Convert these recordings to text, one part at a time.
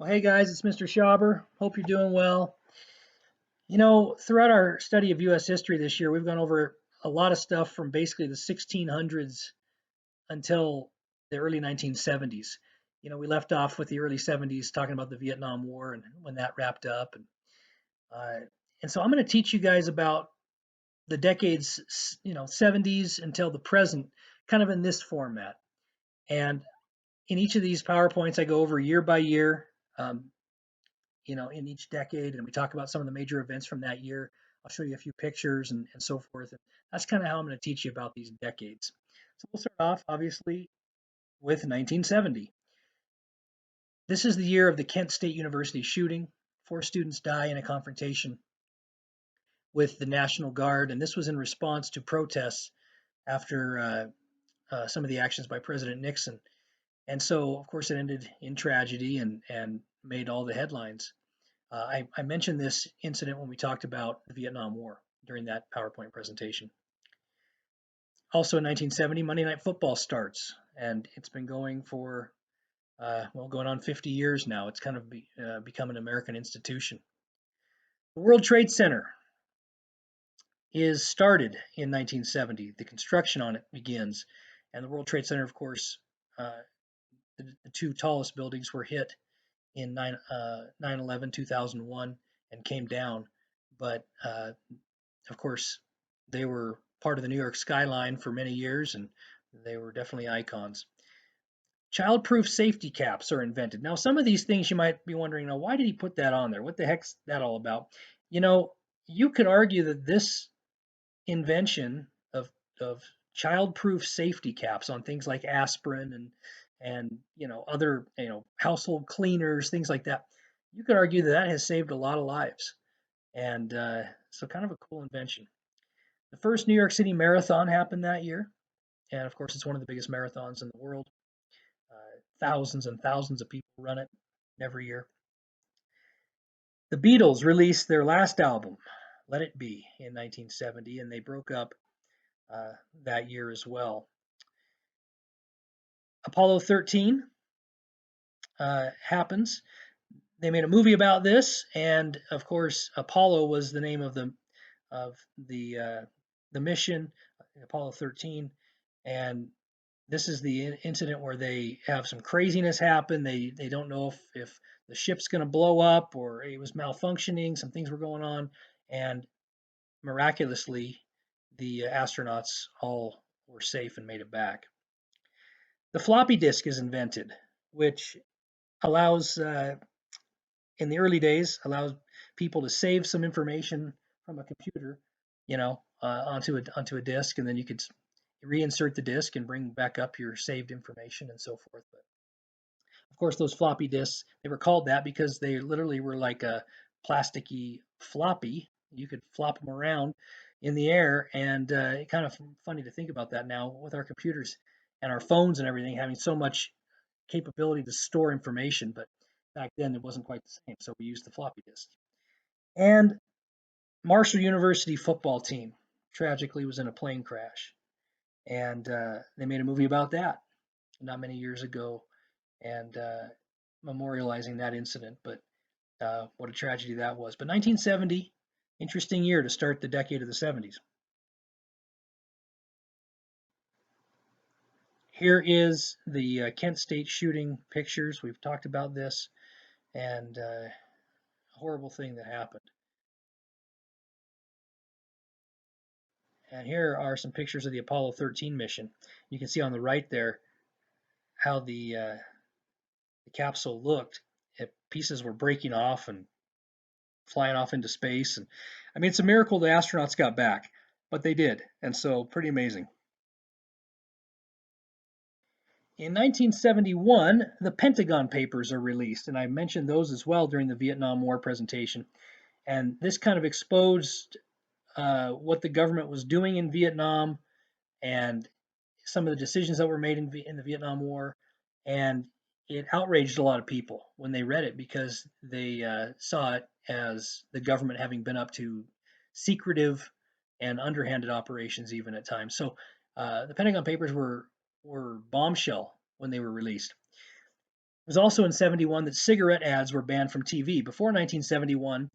Well, hey guys, it's Mr. Schauber. Hope you're doing well. Throughout our study of U.S. history this year, we've gone over a lot of stuff from basically the 1600s until the early 1970s. We left off with the early 70s talking about the Vietnam War and when that wrapped up. Uh, and so I'm going to teach you guys about the decades, 70s until the present, kind of in this format. And in each of these PowerPoints, I go over year by year. Um, in each decade, and we talk about some of the major events from that year. I'll show you a few pictures and so forth. And that's kind of how I'm going to teach you about these decades. So we'll start off, obviously, with 1970. This is the year of the Kent State University shooting. 4 students die in a confrontation with the National Guard, and this was in response to protests after some of the actions by President Nixon. And so, of course, it ended in tragedy and made all the headlines. I mentioned this incident when we talked about the Vietnam War during that PowerPoint presentation. Also in 1970, Monday Night Football starts, and it's been going for, going on 50 years now. It's kind of become an American institution. The World Trade Center is started in 1970. The construction on it begins, and the World Trade Center, of course, the 2 tallest buildings were hit in 9/11, 2001, and came down. But of course, they were part of the New York skyline for many years, and they were definitely icons. Childproof safety caps are invented. Now, some of these things you might be wondering, now, why did he put that on there? What the heck's that all about? You could argue that this invention of childproof safety caps on things like aspirin and other household cleaners, things like that. You could argue that that has saved a lot of lives, and so kind of a cool invention. The first New York City Marathon happened that year, and of course it's one of the biggest marathons in the world. Thousands and thousands of people run it every year. The Beatles released their last album, Let It Be, in 1970, and they broke up that year as well. Apollo 13 happens. They made a movie about this, and of course, Apollo was the name of the mission, Apollo 13, and this is the incident where they have some craziness happen. They don't know if the ship's going to blow up or it was malfunctioning. Some things were going on, and miraculously, the astronauts all were safe and made it back. The floppy disk is invented, which allows, in the early days, allows people to save some information from a computer, onto a disk, and then you could reinsert the disk and bring back up your saved information and so forth. But of course, those floppy disks, they were called that because they literally were like a plasticky floppy. You could flop them around in the air, and it's kind of funny to think about that now with our computers and our phones and everything having so much capability to store information. But back then, it wasn't quite the same, so we used the floppy disk. And Marshall University football team tragically was in a plane crash, and they made a movie about that not many years ago, and memorializing that incident. But what a tragedy that was. But 1970, interesting year to start the decade of the 70s. Here is the Kent State shooting pictures. We've talked about this, and a horrible thing that happened. And here are some pictures of the Apollo 13 mission. You can see on the right there how the capsule looked. Pieces were breaking off and flying off into space. And I mean, it's a miracle the astronauts got back, but they did. And so pretty amazing. In 1971, the Pentagon Papers are released, and I mentioned those as well during the Vietnam War presentation. And this kind of exposed what the government was doing in Vietnam and some of the decisions that were made in the Vietnam War. And it outraged a lot of people when they read it because they saw it as the government having been up to secretive and underhanded operations even at times. So the Pentagon Papers were bombshell when they were released. was also in 71 that cigarette ads were banned from TV. Before 1971,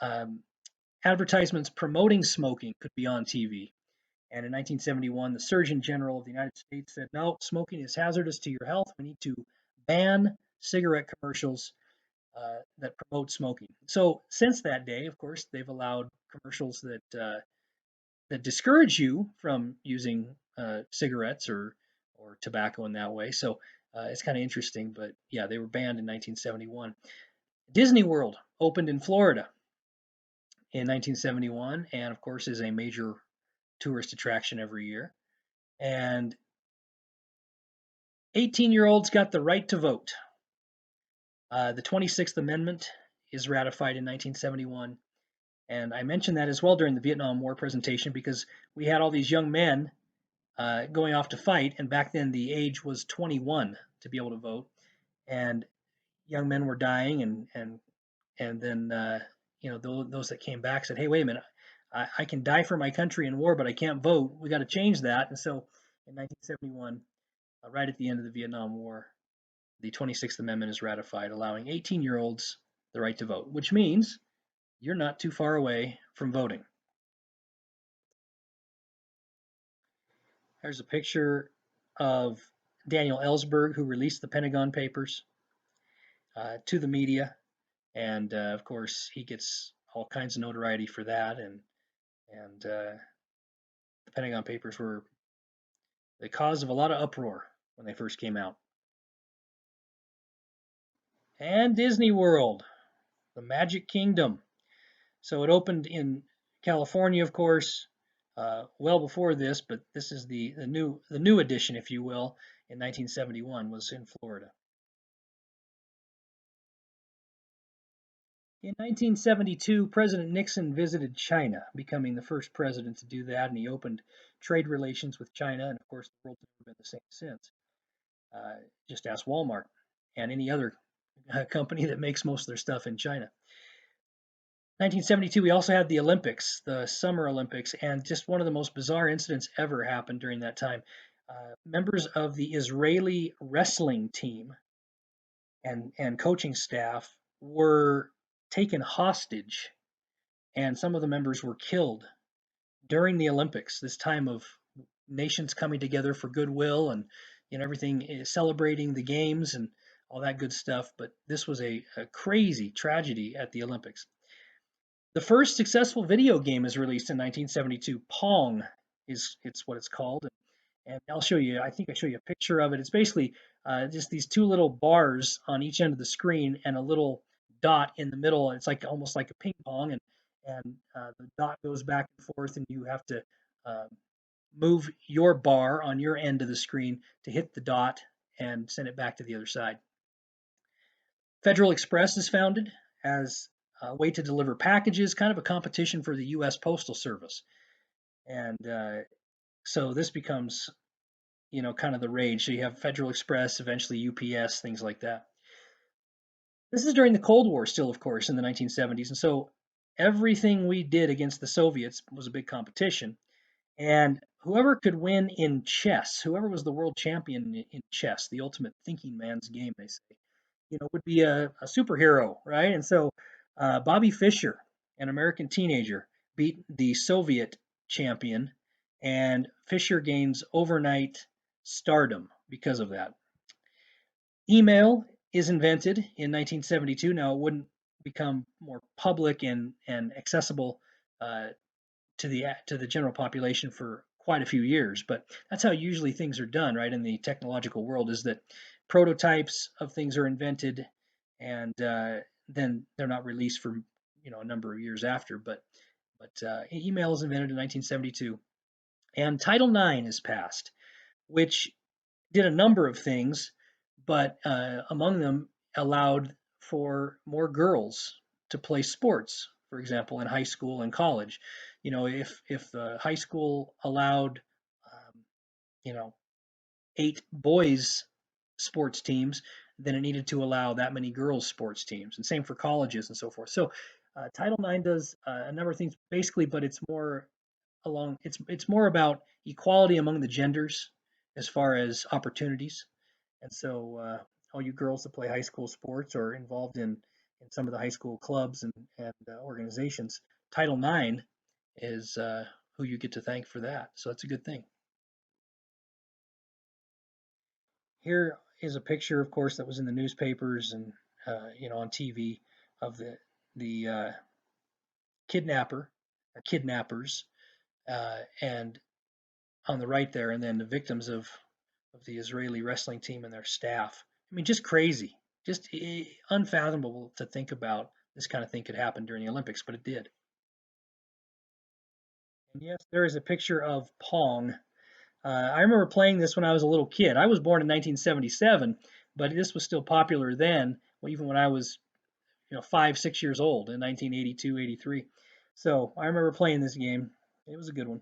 um, advertisements promoting smoking could be on TV. And in 1971, the Surgeon General of the United States said, no, smoking is hazardous to your health. We need to ban cigarette commercials that promote smoking. So since that day, of course, they've allowed commercials that discourage you from using cigarettes or tobacco in that way. So it's kind of interesting, but yeah, they were banned in 1971. Disney World opened in Florida in 1971, and of course is a major tourist attraction every year. And 18-year-olds got the right to vote. The 26th Amendment is ratified in 1971. And I mentioned that as well during the Vietnam War presentation because we had all these young men going off to fight, and back then the age was 21 to be able to vote, and young men were dying, and then those that came back said, "Hey, wait a minute, I can die for my country in war, but I can't vote. We got to change that." And so, in 1971, right at the end of the Vietnam War, the 26th Amendment is ratified, allowing 18-year-olds the right to vote, which means you're not too far away from voting. There's a picture of Daniel Ellsberg, who released the Pentagon Papers to the media, and of course he gets all kinds of notoriety for that. And the Pentagon Papers were the cause of a lot of uproar when they first came out. And Disney World, the Magic Kingdom. So it opened in California, of course, well before this, but this is the new edition, if you will, in 1971 was in Florida. In 1972, President Nixon visited China, becoming the first president to do that, and he opened trade relations with China, and of course, the world's never been the same since. Just ask Walmart and any other company that makes most of their stuff in China. 1972, we also had the Olympics, the Summer Olympics, and just one of the most bizarre incidents ever happened during that time. Members of the Israeli wrestling team and coaching staff were taken hostage, and some of the members were killed during the Olympics, this time of nations coming together for goodwill and everything, celebrating the games and all that good stuff. But this was a crazy tragedy at the Olympics. The first successful video game is released in 1972. Pong it's what it's called, and I'll show you. I think I show you a picture of it. It's basically just these two little bars on each end of the screen and a little dot in the middle. It's like almost like a ping pong, and the dot goes back and forth, and you have to uh, move your bar on your end of the screen to hit the dot and send it back to the other side. Federal Express is founded as a way to deliver packages, kind of a competition for the U.S. Postal Service. And so this becomes, kind of the rage. So you have Federal Express, eventually UPS, things like that. This is during the Cold War still, of course, in the 1970s. And so everything we did against the Soviets was a big competition. And whoever could win in chess, whoever was the world champion in chess, the ultimate thinking man's game, they say, would be a superhero, right? And so Bobby Fischer, an American teenager, beat the Soviet champion, and Fischer gains overnight stardom because of that. Email is invented in 1972. Now, it wouldn't become more public and accessible to the general population for quite a few years, but that's how usually things are done, right? In the technological world, is that prototypes of things are invented, and then they're not released for a number of years after. But email is invented in 1972, and Title IX is passed, which did a number of things, but among them allowed for more girls to play sports, for example, in high school and college. If the high school allowed, you know, 8 boys sports teams, then it needed to allow that many girls sports teams, and same for colleges and so forth. So Title IX does a number of things basically, but it's more it's more about equality among the genders as far as opportunities. And so all you girls that play high school sports or involved in some of the high school clubs and organizations, Title IX is who you get to thank for that. So it's a good thing. Here is a picture, of course, that was in the newspapers and on TV of the kidnapper or kidnappers, and on the right there, and then the victims of the Israeli wrestling team and their staff. I mean, just crazy, just unfathomable to think about this kind of thing could happen during the Olympics, but it did. And yes, there is a picture of Pong. I remember playing this when I was a little kid. I was born in 1977, but this was still popular then, even when I was 5, 6 years old in 1982, 83. So I remember playing this game. It was a good one.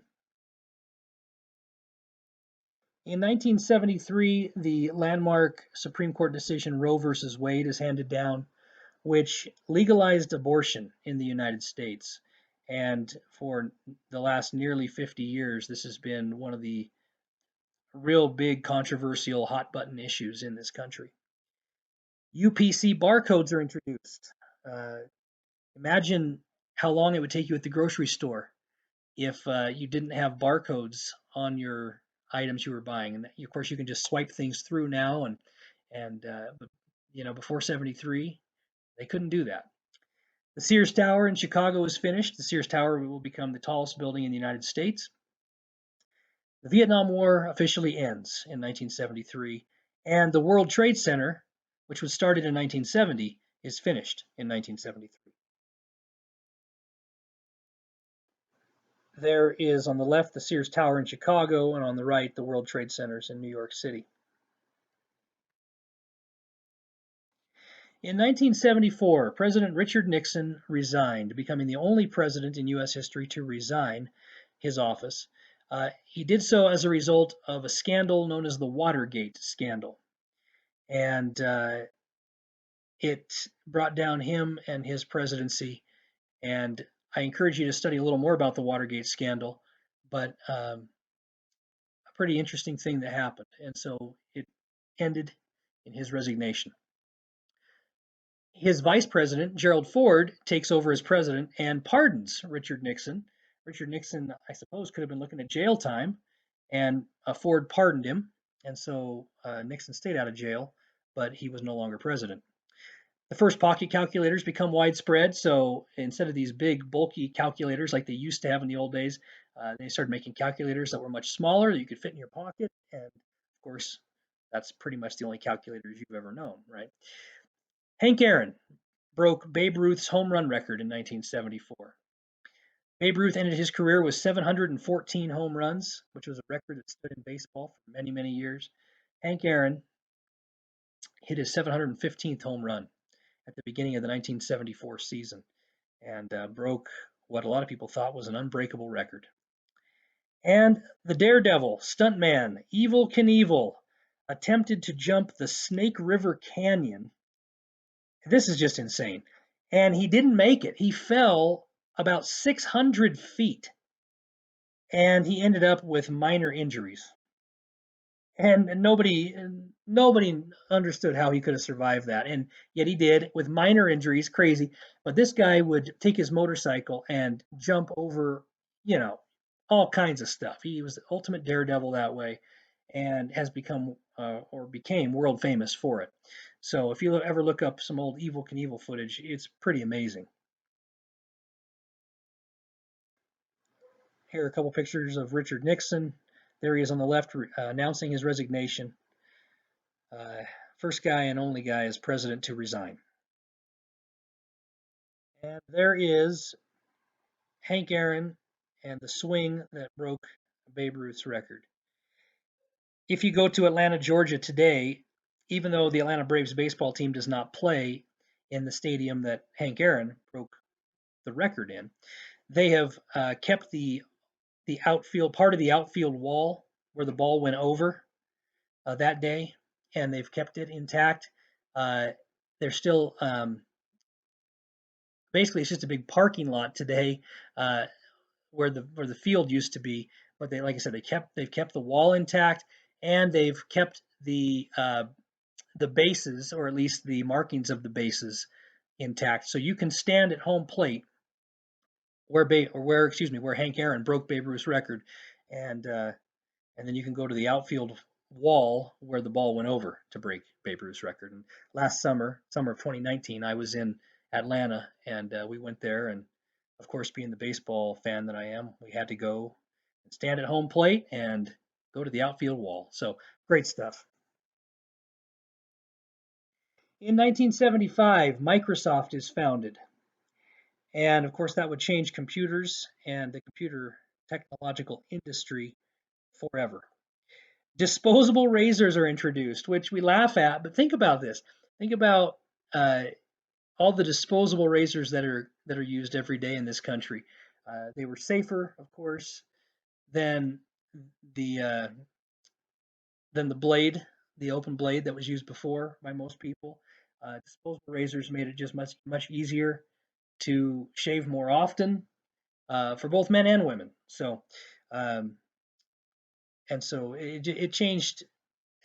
In 1973, the landmark Supreme Court decision Roe versus Wade is handed down, which legalized abortion in the United States. And for the last nearly 50 years, this has been one of the real big controversial hot button issues in this country. UPC barcodes are introduced. Uh, Imagine how long it would take you at the grocery store if you didn't have barcodes on your items you were buying. And of course, you can just swipe things through now, but before 73, they couldn't do that. The Sears Tower in Chicago is finished. The Sears Tower will become the tallest building in the United States. The Vietnam War officially ends in 1973, and the World Trade Center, which was started in 1970, is finished in 1973. There is on the left the Sears Tower in Chicago, and on the right the World Trade Centers in New York City. In 1974, President Richard Nixon resigned, becoming the only president in U.S. history to resign his office. He did so as a result of a scandal known as the Watergate scandal. And it brought down him and his presidency. And I encourage you to study a little more about the Watergate scandal, but a pretty interesting thing that happened. And so it ended in his resignation. His vice president, Gerald Ford, takes over as president and pardons Richard Nixon. Richard Nixon, I suppose, could have been looking at jail time, and Ford pardoned him. And so Nixon stayed out of jail, but he was no longer president. The first pocket calculators become widespread. So instead of these big, bulky calculators like they used to have in the old days, they started making calculators that were much smaller that you could fit in your pocket. And of course, that's pretty much the only calculators you've ever known, right? Hank Aaron broke Babe Ruth's home run record in 1974. Babe Ruth ended his career with 714 home runs, which was a record that stood in baseball for many, many years. Hank Aaron hit his 715th home run at the beginning of the 1974 season and broke what a lot of people thought was an unbreakable record. And the daredevil, stuntman, Evel Knievel, attempted to jump the Snake River Canyon. This is just insane. And he didn't make it. He fell about 600 feet and he ended up with minor injuries. And nobody understood how he could have survived that. And yet he did with minor injuries, crazy. But this guy would take his motorcycle and jump over, all kinds of stuff. He was the ultimate daredevil that way and has become or became world famous for it. So if you ever look up some old Evel Knievel footage, it's pretty amazing. Here are a couple pictures of Richard Nixon. There he is on the left announcing his resignation. First guy and only guy as president to resign. And there is Hank Aaron and the swing that broke Babe Ruth's record. If you go to Atlanta, Georgia today, even though the Atlanta Braves baseball team does not play in the stadium that Hank Aaron broke the record in, they have kept the outfield, part of the outfield wall where the ball went over that day, and they've kept it intact. They're still basically it's just a big parking lot today where the field used to be. But they, like I said, they've kept the wall intact, and they've kept the the bases, or at least the markings of the bases, intact. So you can stand at home plate where Hank Aaron broke Babe Ruth's record, and and then you can go to the outfield wall where the ball went over to break Babe Ruth's record. And last summer of 2019, I was in Atlanta, and we went there, and of course, being the baseball fan that I am, we had to go and stand at home plate and go to the outfield wall. So great stuff. In 1975, Microsoft is founded. And of course, that would change computers and the computer technological industry forever. Disposable razors are introduced, which we laugh at, but think about this. Think about all the disposable razors that are used every day in this country. They were safer, of course, than the uh, than the blade, the open blade that was used before by most people. Disposable razors made it just much easier to shave more often for both men and women. So, um, and so it changed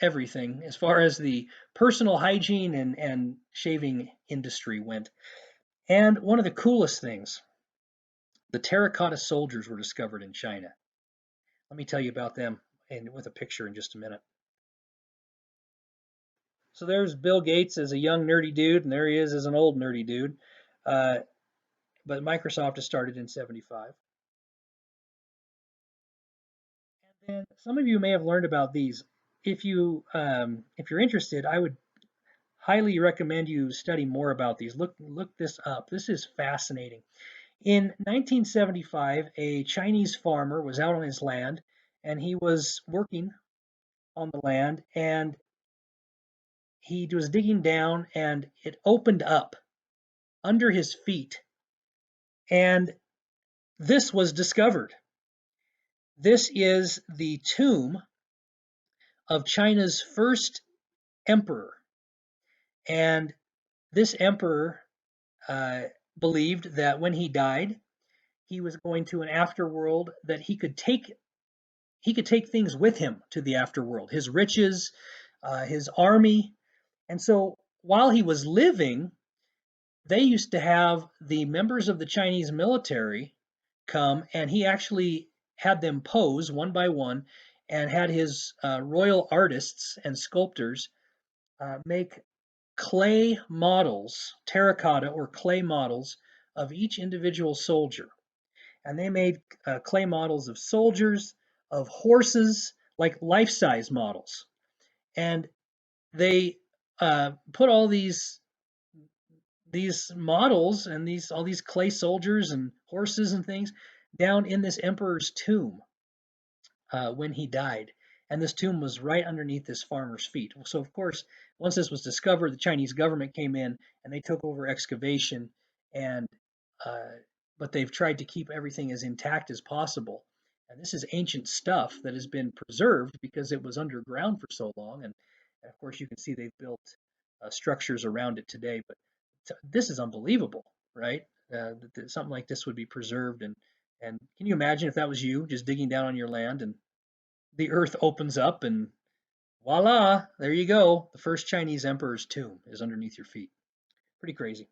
everything as far as the personal hygiene and shaving industry went. And one of the coolest things, the terracotta soldiers were discovered in China. Let me tell you about them and with a picture in just a minute. So there's Bill Gates as a young nerdy dude, and there he is as an old nerdy dude. Uh, but Microsoft has started in '75. And then some of you may have learned about these. If you're interested, I would highly recommend you study more about these. Look this up. This is fascinating. In 1975, a Chinese farmer was out on his land, and he was working on the land, and he was digging down, and it opened up under his feet, and this was discovered. This is the tomb of China's first emperor, and this emperor uh, believed that when he died, he was going to an afterworld that he could take things with him to the afterworld, his riches, his army. And so while he was living, they used to have the members of the Chinese military come, and he actually had them pose one by one and had his royal artists and sculptors make clay models, terracotta or clay models of each individual soldier. And they made clay models of soldiers, of horses, like life-size models. And they put all these models and all these clay soldiers and horses and things down in this emperor's tomb when he died. And this tomb was right underneath this farmer's feet. So, of course, once this was discovered, the Chinese government came in and they took over excavation. And uh, but they've tried to keep everything as intact as possible. And this is ancient stuff that has been preserved because it was underground for so long. And of course, you can see they've built structures around it today. But this is unbelievable, right? That something like this would be preserved. And can you imagine if that was you just digging down on your land and the earth opens up and voila, there you go. The first Chinese emperor's tomb is underneath your feet. Pretty crazy.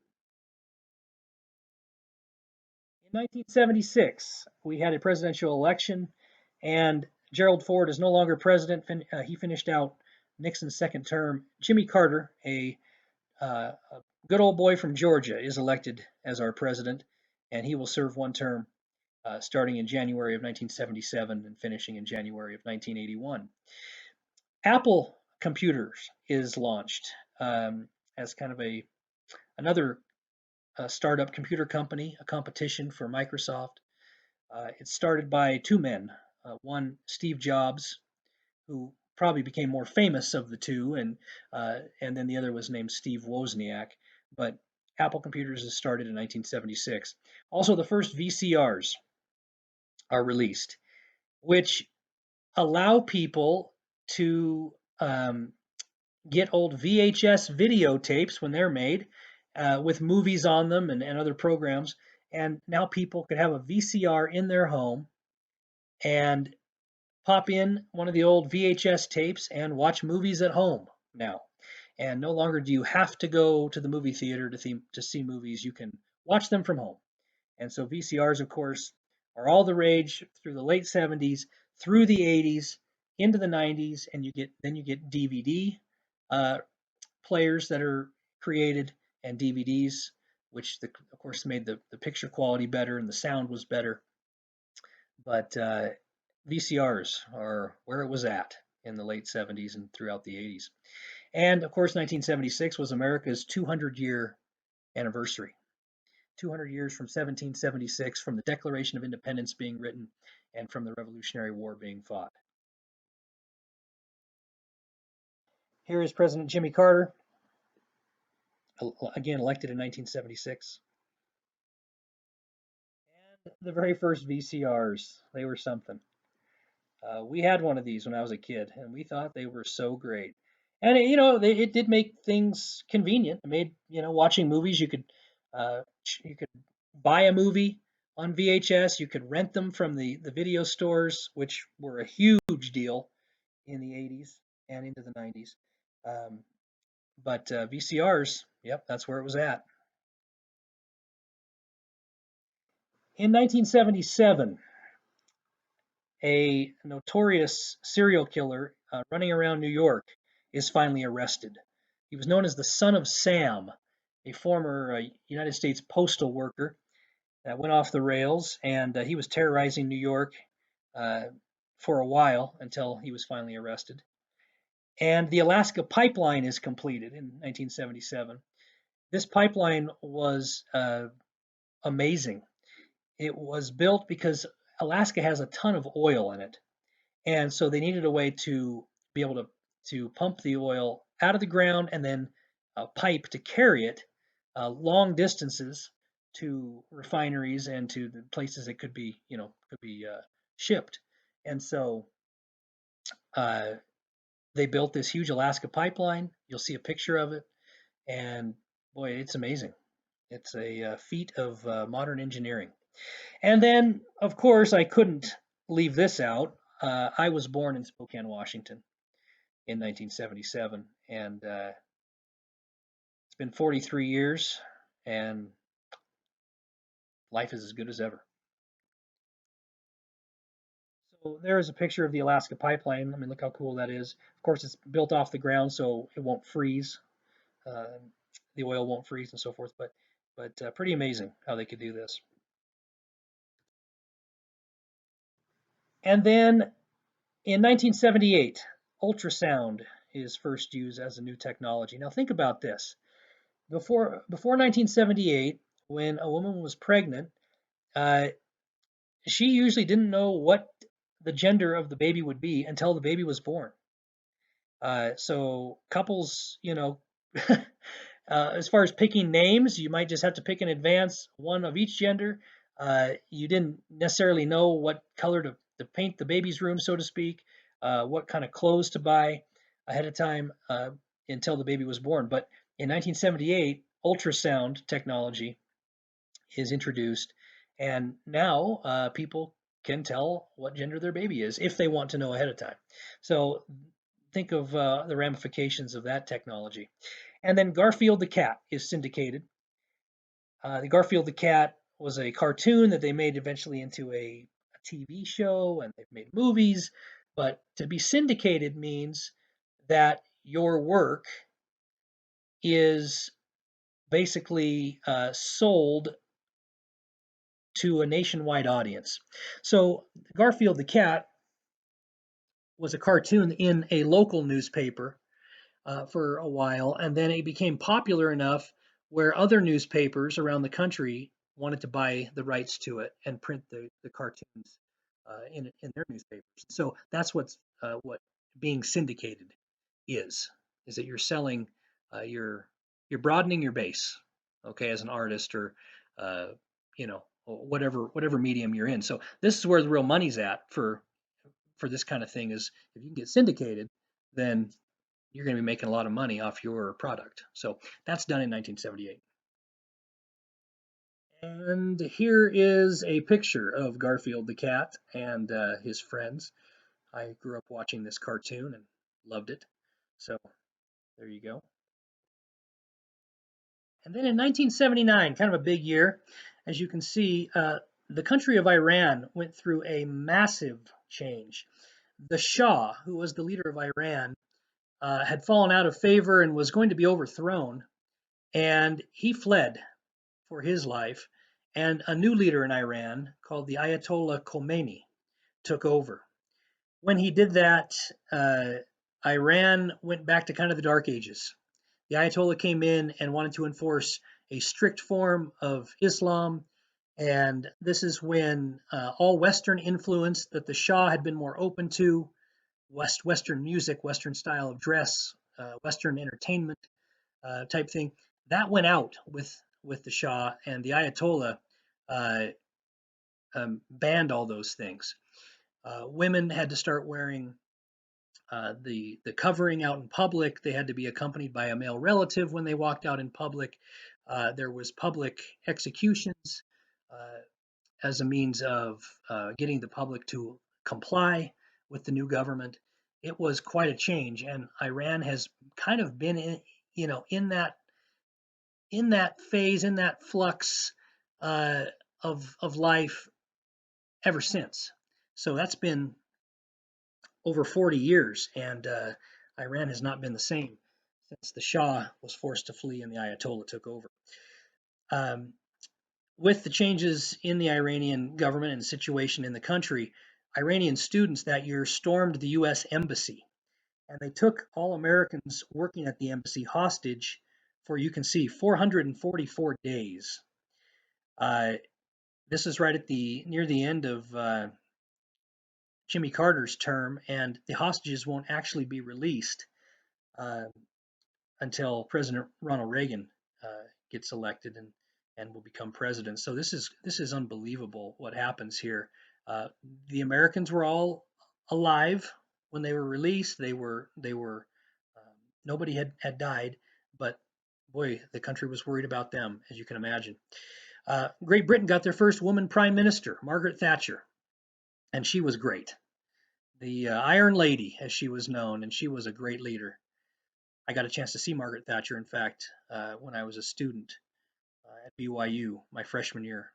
In 1976, we had a presidential election, and Gerald Ford is no longer president. He finished out Nixon's second term. Jimmy Carter, a good old boy from Georgia, is elected as our president, and he will serve one term starting in January of 1977 and finishing in January of 1981. Apple Computers is launched as kind of another startup computer company, a competition for Microsoft. It's started by two men, one Steve Jobs, who probably became more famous of the two, and then the other was named Steve Wozniak. But Apple Computers is started in 1976. Also, the first VCRs are released, which allow people to get old VHS videotapes when they're made with movies on them and other programs. And now people could have a VCR in their home and pop in one of the old VHS tapes and watch movies at home now. And no longer do you have to go to the movie theater to see movies. You can watch them from home. And so VCRs, of course, are all the rage through the late 70s, through the 80s, into the 90s, and you get DVD uh, players that are created and DVDs, which of course made the picture quality better and the sound was better. But VCRs are where it was at in the late 70s and throughout the 80s. And of course, 1976 was America's 200-year anniversary. 200 years from 1776, from the Declaration of Independence being written and from the Revolutionary War being fought. Here is President Jimmy Carter, again elected in 1976. And the very first VCRs, they were something. We had one of these when I was a kid, and we thought they were so great. And it did make things convenient. It made watching movies. You could buy a movie on VHS. You could rent them from the video stores, which were a huge deal in the 80s and into the 90s. Um, but VCRs, yep, that's where it was at. In 1977, a notorious serial killer running around New York is finally arrested. He was known as the Son of Sam, a former United States postal worker that went off the rails, and he was terrorizing New York uh, for a while until he was finally arrested. And the Alaska pipeline is completed in 1977. This pipeline was amazing. It was built because Alaska has a ton of oil in it. And so they needed a way to be able to pump the oil out of the ground and then a pipe to carry it long distances to refineries and to the places it could be shipped. And so uh, they built this huge Alaska pipeline. You'll see a picture of it, and boy, it's amazing. It's a feat of modern engineering. And then, of course, I couldn't leave this out. I was born in Spokane, Washington in 1977, and it's been 43 years, and life is as good as ever. So there is a picture of the Alaska pipeline. I mean, look how cool that is. Of course, it's built off the ground, so it won't freeze. Uh, the oil won't freeze and so forth. But pretty amazing how they could do this. And then in 1978, ultrasound is first used as a new technology. Now think about this. Before 1978, when a woman was pregnant, uh, she usually didn't know what the gender of the baby would be until the baby was born. So couples, as far as picking names, you might just have to pick in advance one of each gender. You didn't necessarily know what color to paint the baby's room, so to speak, what kind of clothes to buy ahead of time until the baby was born. But in 1978, ultrasound technology is introduced, and now people can tell what gender their baby is if they want to know ahead of time. So think of the ramifications of that technology. And then Garfield the cat is syndicated. The Garfield the cat was a cartoon that they made eventually into a TV show, and they've made movies. But to be syndicated means that your work is basically sold to a nationwide audience. So Garfield the cat was a cartoon in a local newspaper for a while, and then it became popular enough where other newspapers around the country wanted to buy the rights to it and print the cartoons in their newspapers. So that's what being syndicated is that you're selling, uh, you're you're broadening your base, okay, as an artist or whatever medium you're in. So this is where the real money's at for this kind of thing is if you can get syndicated, then you're going to be making a lot of money off your product. So that's done in 1978. And here is a picture of Garfield the cat and his friends. I grew up watching this cartoon and loved it. So there you go. And then in 1979, kind of a big year, as you can see, the country of Iran went through a massive change. The Shah, who was the leader of Iran, had fallen out of favor and was going to be overthrown, and he fled for his life. And a new leader in Iran called the Ayatollah Khomeini took over. When he did that, Iran went back to kind of the dark ages. The Ayatollah came in and wanted to enforce a strict form of Islam, and this is when all Western influence that the Shah had been more open to, Western music, Western style of dress, Western entertainment type thing, that went out with the Shah, and the Ayatollah uh, banned all those things. Women had to start wearing the covering out in public. They had to be accompanied by a male relative when they walked out in public. There was public executions as a means of getting the public to comply with the new government. It was quite a change, and Iran has kind of been in that phase, in that flux of life ever since. So that's been over 40 years, and Iran has not been the same since the Shah was forced to flee and the Ayatollah took over. Um, with the changes in the Iranian government and the situation in the country, Iranian students that year stormed the U.S. embassy, and they took all Americans working at the embassy hostage for, you can see, 444 days. Uh, this is right at the near the end of Jimmy Carter's term, and the hostages won't actually be released uh, until President Ronald Reagan gets elected and will become president. So this is unbelievable what happens here. The Americans were all alive when they were released. They were nobody had died, but boy, the country was worried about them, as you can imagine. Great Britain got their first woman prime minister, Margaret Thatcher, and she was great. The Iron Lady, as she was known, and she was a great leader. I got a chance to see Margaret Thatcher, in fact, when I was a student at BYU my freshman year,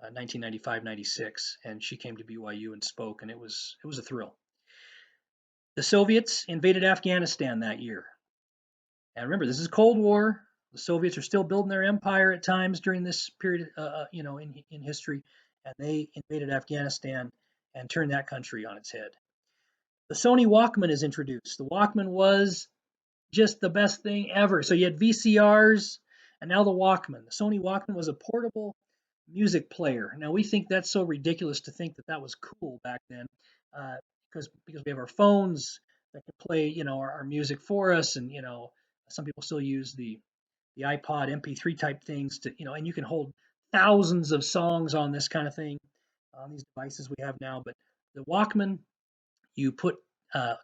1995-96, and she came to BYU and spoke, and it was a thrill. The Soviets invaded Afghanistan that year, and remember, this is Cold War. The Soviets are still building their empire at times during this period, in history, and they invaded Afghanistan and turned that country on its head. The Sony Walkman is introduced. The Walkman was just the best thing ever. So you had VCRs and now the Walkman. The Sony Walkman was a portable music player. Now we think that's so ridiculous to think that that was cool back then, because we have our phones that can play our music for us, and some people still use the iPod MP3 type things to and you can hold thousands of songs on this kind of thing on these devices we have now. But the Walkman, you put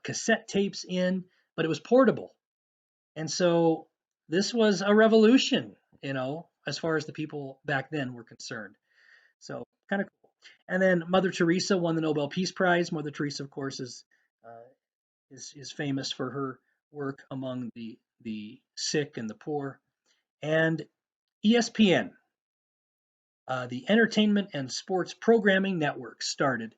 cassette tapes in, but it was portable. And so this was a revolution, as far as the people back then were concerned. So kind of cool. And then Mother Teresa won the Nobel Peace Prize. Mother Teresa, of course, is famous for her work among the sick and the poor. And ESPN, the Entertainment and Sports Programming Network, started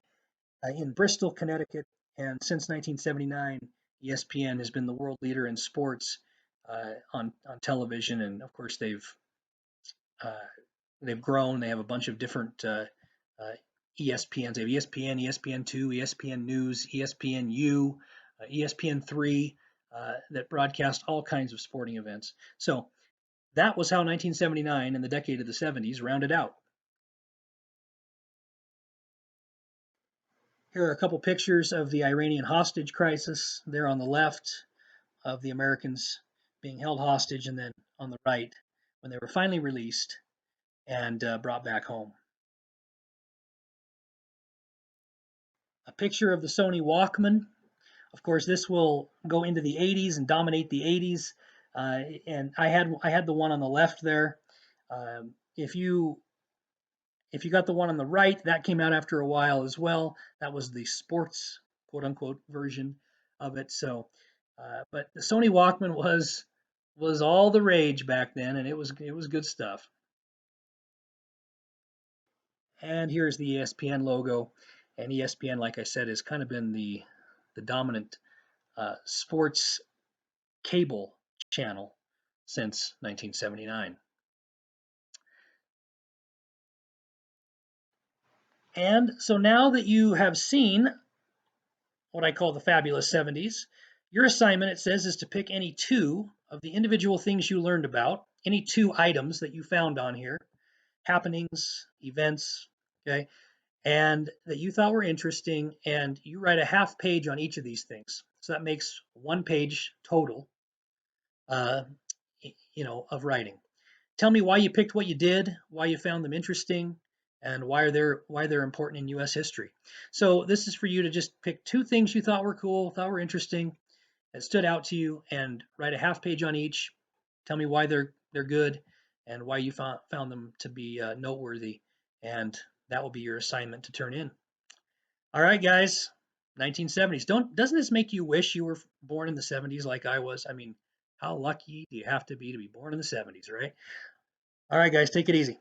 in Bristol, Connecticut, and since 1979, ESPN has been the world leader in sports on television, and of course uh, they've grown. They have a bunch of different ESPNs. They have ESPN, ESPN2, ESPN News, ESPNU, ESPN3 that broadcast all kinds of sporting events. So that was how 1979 and the decade of the 70s rounded out. Here are a couple pictures of the Iranian hostage crisis. There on the left of the Americans being held hostage, and then on the right when they were finally released and brought back home. A picture of the Sony Walkman. Of course, this will go into the 80s and dominate the 80s. And I had the one on the left there. If you got the one on the right, that came out after a while as well. That was the sports quote unquote version of it. So, but the Sony Walkman was was all the rage back then, and it was good stuff. And here's the ESPN logo. And ESPN, like I said, has kind of been the dominant sports cable channel since 1979. And so now that you have seen what I call the fabulous 70s, your assignment, it says, is to pick any two of the individual things you learned about, any two items that you found on here, happenings, events, okay, and that you thought were interesting, and you write a half page on each of these things. So that makes 1 page total, uh, of writing. Tell me why you picked what you did, why you found them interesting, and why they're important in U.S. history. So this is for you to just pick two things you thought were cool, thought were interesting, that stood out to you, and write a half page on each. Tell me why they're good, and why you found them to be noteworthy, and that will be your assignment to turn in. All right, guys. 1970s. Doesn't this make you wish you were born in the 70s like I was? I mean, how lucky do you have to be born in the 70s, right? All right, guys, take it easy.